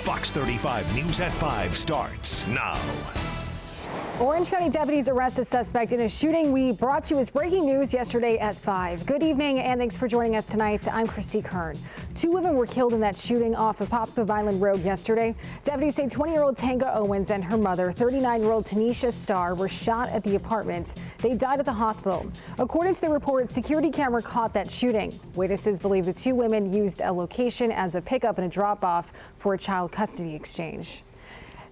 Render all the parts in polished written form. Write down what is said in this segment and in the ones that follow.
Fox 35 News at 5 starts now. Orange County deputies arrest a suspect in a shooting we brought to you as breaking news yesterday at 5. Good evening and thanks for joining us tonight. I'm Christy Kern. 2 women were killed in that shooting off of Popka Vineland Road yesterday. Deputies say 20-year-old Tanga Owens and her mother, 39-year-old Tanisha Starr, were shot at the apartment. They died at the hospital. According to the report, security camera caught that shooting. Witnesses believe the 2 women used a location as a pickup and a drop-off for a child custody exchange.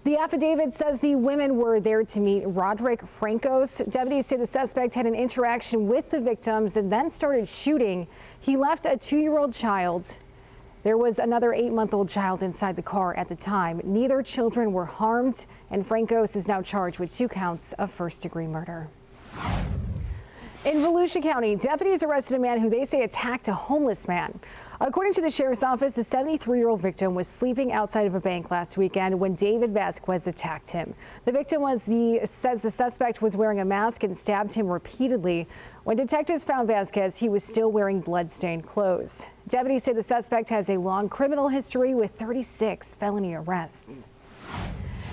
The affidavit says the women were there to meet Roderick Francos. Deputies say the suspect had an interaction with the victims and then started shooting. He left a 2-year-old child. There was another 8-month-old child inside the car at the time. Neither children were harmed, and Francos is now charged with 2 counts of first-degree murder. In Volusia County, deputies arrested a man who they say attacked a homeless man. According to the sheriff's office, the 73-year-old victim was sleeping outside of a bank last weekend when David Vasquez attacked him. The victim says the suspect was wearing a mask and stabbed him repeatedly. When detectives found Vasquez, he was still wearing blood-stained clothes. Deputies say the suspect has a long criminal history with 36 felony arrests.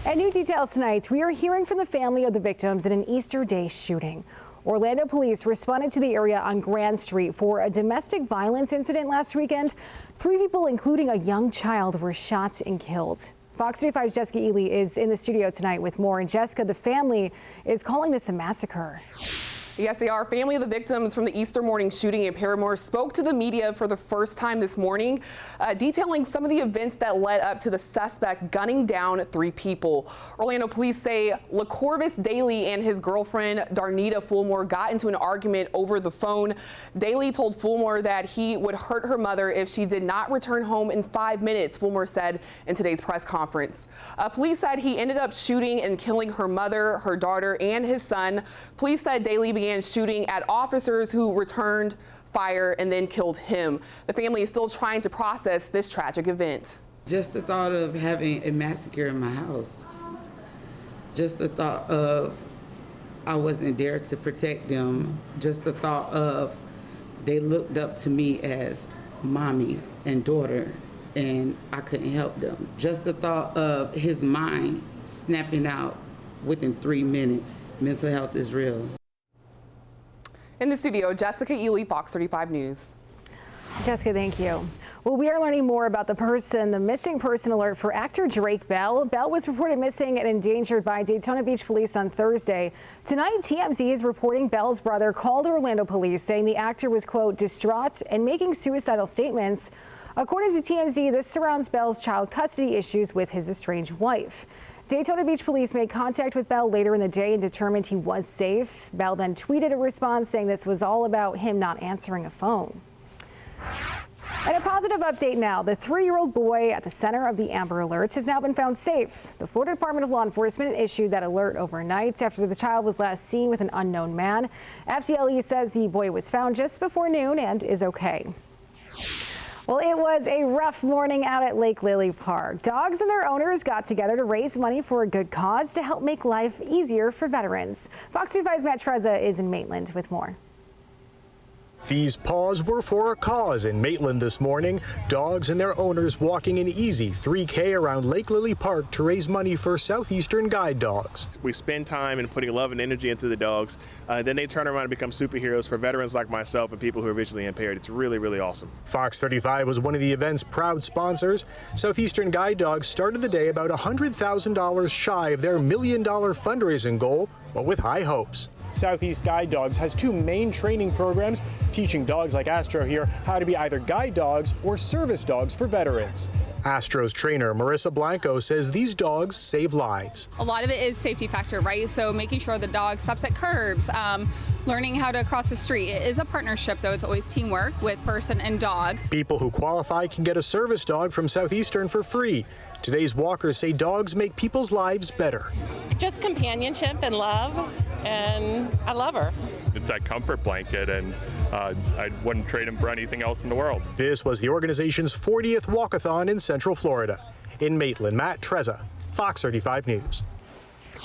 And new details tonight. We are hearing from the family of the victims in an Easter Day shooting. Orlando police responded to the area on Grand Street for a domestic violence incident last weekend. 3 people, including a young child, were shot and killed. Fox 35's Jessica Ely is in the studio tonight with more. And Jessica, the family is calling this a massacre. Yes, they are. Family of the victims from the Easter morning shooting in Paramore spoke to the media for the first time this morning, detailing some of the events that led up to the suspect gunning down 3 people. Orlando police say LaCorvis Daly and his girlfriend Darnita Fulmore got into an argument over the phone. Daly told Fulmore that he would hurt her mother if she did not return home in 5 minutes, Fulmore said in today's press conference. Police said he ended up shooting and killing her mother, her daughter, and his son. Police said Daly began shooting at officers who returned fire and then killed him. The family is still trying to process this tragic event. Just the thought of having a massacre in my house. Just the thought of I wasn't there to protect them. Just the thought of they looked up to me as mommy and daughter and I couldn't help them. Just the thought of his mind snapping out within 3 minutes. Mental health is real. In the studio, Jessica Ely, Fox 35 News. Jessica, thank you. Well, we are learning more about the missing person alert for actor Drake Bell. Bell was reported missing and endangered by Daytona Beach police on Thursday. Tonight, TMZ is reporting Bell's brother called Orlando police saying the actor was, quote, distraught and making suicidal statements. According to TMZ, this surrounds Bell's child custody issues with his estranged wife. Daytona Beach police made contact with Bell later in the day and determined he was safe. Bell then tweeted a response saying this was all about him not answering a phone. And a positive update now. The 3-year-old boy at the center of the Amber Alerts has now been found safe. The Florida Department of Law Enforcement issued that alert overnight after the child was last seen with an unknown man. FDLE says the boy was found just before noon and is okay. Well, it was a rough morning out at Lake Lily Park. Dogs and their owners got together to raise money for a good cause to help make life easier for veterans. Fox 35's Matt Trezza is in Maitland with more. These paws were for a cause in Maitland this morning. Dogs and their owners walking an easy 3K around Lake Lily Park to raise money for Southeastern guide dogs. We spend time in putting love and energy into the dogs. Then they turn around and become superheroes for veterans like myself and people who are visually impaired. It's really, really awesome. Fox 35 was one of the event's proud sponsors. Southeastern Guide Dogs started the day about $100,000 shy of their $1 million fundraising goal, but with high hopes. Southeast Guide Dogs has 2 main training programs, teaching dogs like Astro here how to be either guide dogs or service dogs for veterans. Astro's trainer, Marissa Blanco, says these dogs save lives. A lot of it is safety factor, right? So making sure the dog stops at curbs, learning how to cross the street. It is a partnership, though. It's always teamwork with person and dog. People who qualify can get a service dog from Southeastern for free. Today's walkers say dogs make people's lives better. Just companionship and love, and I love her. It's that comfort blanket, and I wouldn't trade him for anything else in the world. This was the organization's 40th walkathon in Central Florida. In Maitland, Matt Trezza, Fox 35 News.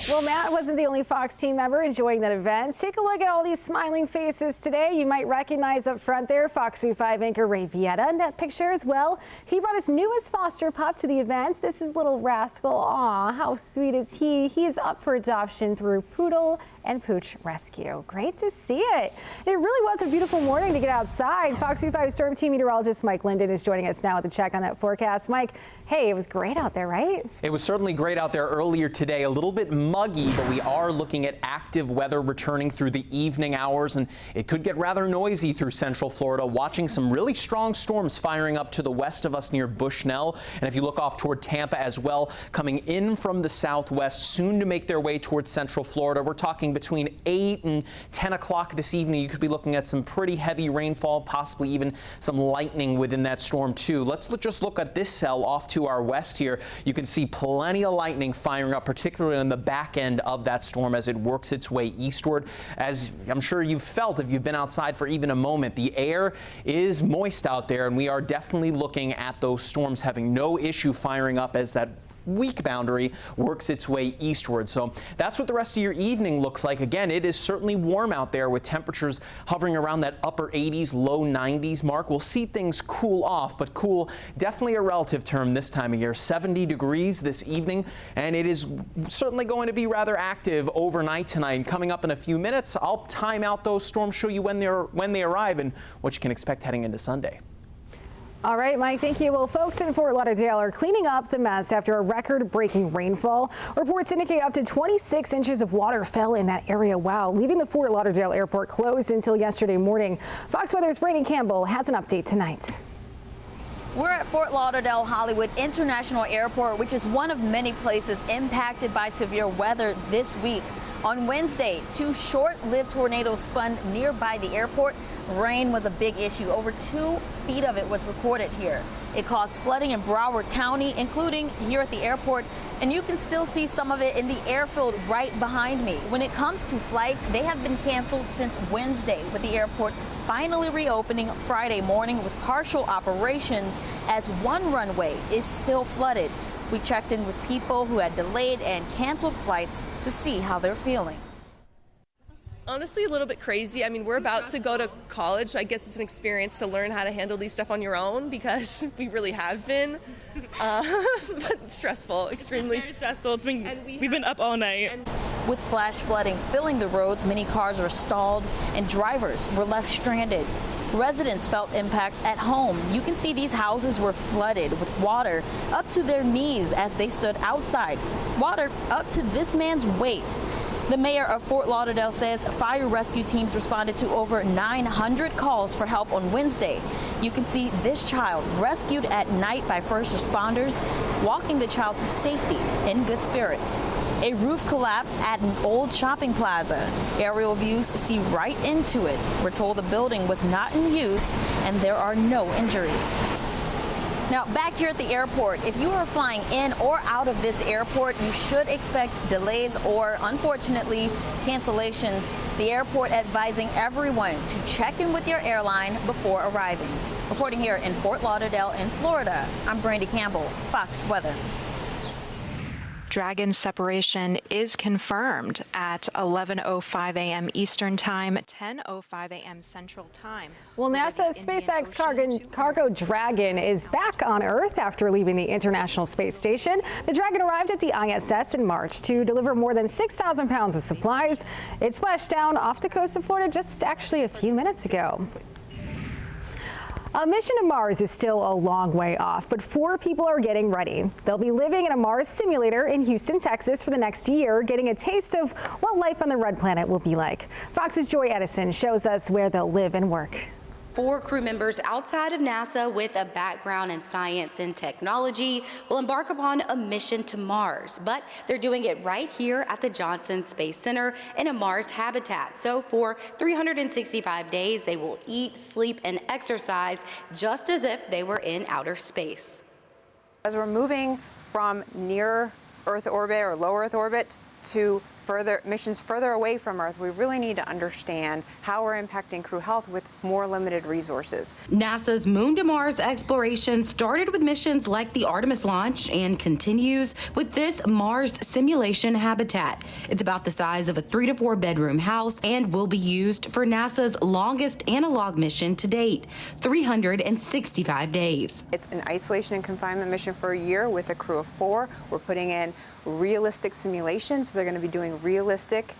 Well, Matt wasn't the only Fox team member enjoying that event. Take a look at all these smiling faces today. You might recognize up front there Fox News 5 anchor Ray Vieta in that picture as well. He brought his newest foster pup to the event. This is little Rascal. Aw, how sweet is he? He is up for adoption through Poodle and Pooch Rescue. Great to see it. It really was a beautiful morning to get outside. Fox News 5 Storm Team meteorologist Mike Linden is joining us now with a check on that forecast. Mike, hey, it was great out there, right? It was certainly great out there earlier today. A little bit muggy, but we are looking at active weather returning through the evening hours, and it could get rather noisy through central Florida. Watching some really strong storms firing up to the west of us near Bushnell. And if you look off toward Tampa as well, coming in from the southwest, soon to make their way towards central Florida. We're talking between 8 and 10 o'clock this evening. You could be looking at some pretty heavy rainfall, possibly even some lightning within that storm too. Let's just look at this cell off to our west here. You can see plenty of lightning firing up, particularly on the back end of that storm as it works its way eastward. As I'm sure you've felt if you've been outside for even a moment, the air is moist out there, and we are definitely looking at those storms having no issue firing up as that weak boundary works its way eastward. So that's what the rest of your evening looks like. Again, it is certainly warm out there with temperatures hovering around that upper 80s, low 90s mark. We'll see things cool off, but cool, definitely a relative term this time of year. 70 degrees this evening, and it is certainly going to be rather active overnight tonight. And coming up in a few minutes, I'll time out those storms, show you when they arrive and what you can expect heading into Sunday. All right, Mike, thank you. Well, folks in Fort Lauderdale are cleaning up the mess after a record-breaking rainfall. Reports indicate up to 26 inches of water fell in that area. Wow, leaving the Fort Lauderdale airport closed until yesterday morning. Fox Weather's Brady Campbell has an update tonight. We're at Fort Lauderdale Hollywood International Airport, which is one of many places impacted by severe weather this week. On Wednesday, 2 short-lived tornadoes spun nearby the airport. Rain was a big issue. Over 2 feet of it was recorded here. It caused flooding in Broward County, including here at the airport, and you can still see some of it in the airfield right behind me. When it comes to flights, they have been canceled since Wednesday, with the airport finally reopening Friday morning with partial operations as one runway is still flooded. We checked in with people who had delayed and canceled flights to see how they're feeling. Honestly, a little bit crazy. I mean, we're about to go to college. So I guess it's an experience to learn how to handle these stuff on your own, because we really have been. But stressful, extremely very stressful. We've been up all night. With flash flooding filling the roads, many cars were stalled and drivers were left stranded. Residents felt impacts at home. You can see these houses were flooded with water up to their knees as they stood outside. Water up to this man's waist. The mayor of Fort Lauderdale says fire rescue teams responded to over 900 calls for help on Wednesday. You can see this child rescued at night by first responders, walking the child to safety in good spirits. A roof collapsed at an old shopping plaza. Aerial views see right into it. We're told the building was not in use and there are no injuries. Now, back here at the airport, if you are flying in or out of this airport, you should expect delays or, unfortunately, cancellations. The airport advising everyone to check in with your airline before arriving. Reporting here in Fort Lauderdale in Florida, I'm Brandy Campbell, Fox Weather. Dragon separation is confirmed at 11:05 a.m. Eastern Time, 10:05 a.m. Central Time. Well, NASA's SpaceX cargo Dragon is back on Earth after leaving the International Space Station. The Dragon arrived at the ISS in March to deliver more than 6,000 pounds of supplies. It splashed down off the coast of Florida just actually a few minutes ago. A mission to Mars is still a long way off, but 4 people are getting ready. They'll be living in a Mars simulator in Houston, Texas for the next year, getting a taste of what life on the red planet will be like. Fox's Joy Edison shows us where they'll live and work. 4 crew members outside of NASA with a background in science and technology will embark upon a mission to Mars, but they're doing it right here at the Johnson Space Center in a Mars habitat. So for 365 days, they will eat, sleep, and exercise just as if they were in outer space. As we're moving from near Earth orbit or low Earth orbit to missions further away from Earth, we really need to understand how we're impacting crew health with more limited resources. NASA's Moon to Mars exploration started with missions like the Artemis launch and continues with this Mars simulation habitat. It's about the size of a 3 to 4 bedroom house and will be used for NASA's longest analog mission to date, 365 days. It's an isolation and confinement mission for a year with a crew of 4. We're putting in realistic simulations, so they're going to be doing realistic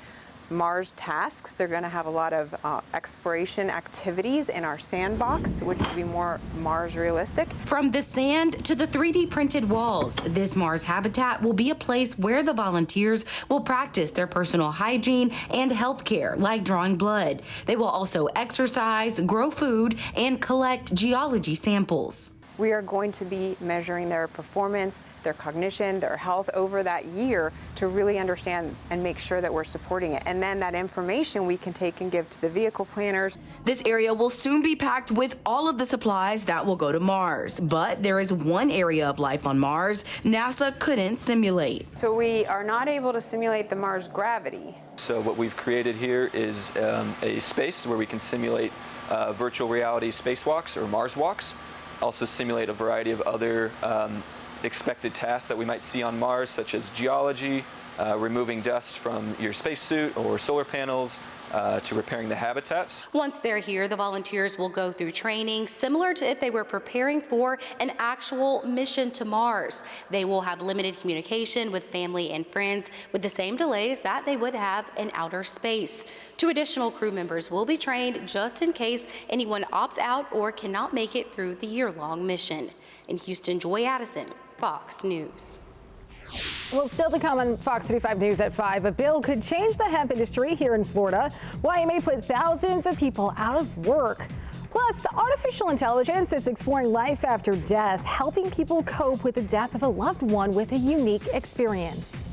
Mars tasks. They're going to have a lot of exploration activities in our sandbox, which will be more Mars realistic. From the sand to the 3D printed walls, this Mars habitat will be a place where the volunteers will practice their personal hygiene and health care, like drawing blood. They will also exercise, grow food, and collect geology samples. We are going to be measuring their performance, their cognition, their health over that year to really understand and make sure that we're supporting it. And then that information we can take and give to the vehicle planners. This area will soon be packed with all of the supplies that will go to Mars. But there is one area of life on Mars NASA couldn't simulate. So we are not able to simulate the Mars gravity. So what we've created here is a space where we can simulate virtual reality spacewalks or Mars walks. Also simulate a variety of other expected tasks that we might see on Mars, such as geology, removing dust from your spacesuit or solar panels, to repairing the habitats. Once they're here, the volunteers will go through training similar to if they were preparing for an actual mission to Mars. They will have limited communication with family and friends with the same delays that they would have in outer space. 2 additional crew members will be trained just in case anyone opts out or cannot make it through the year-long mission. In Houston, Joy Addison, Fox News. Well, still to come on Fox 35 News at 5, a bill could change the hemp industry here in Florida, why it may put thousands of people out of work. Plus, artificial intelligence is exploring life after death, helping people cope with the death of a loved one with a unique experience.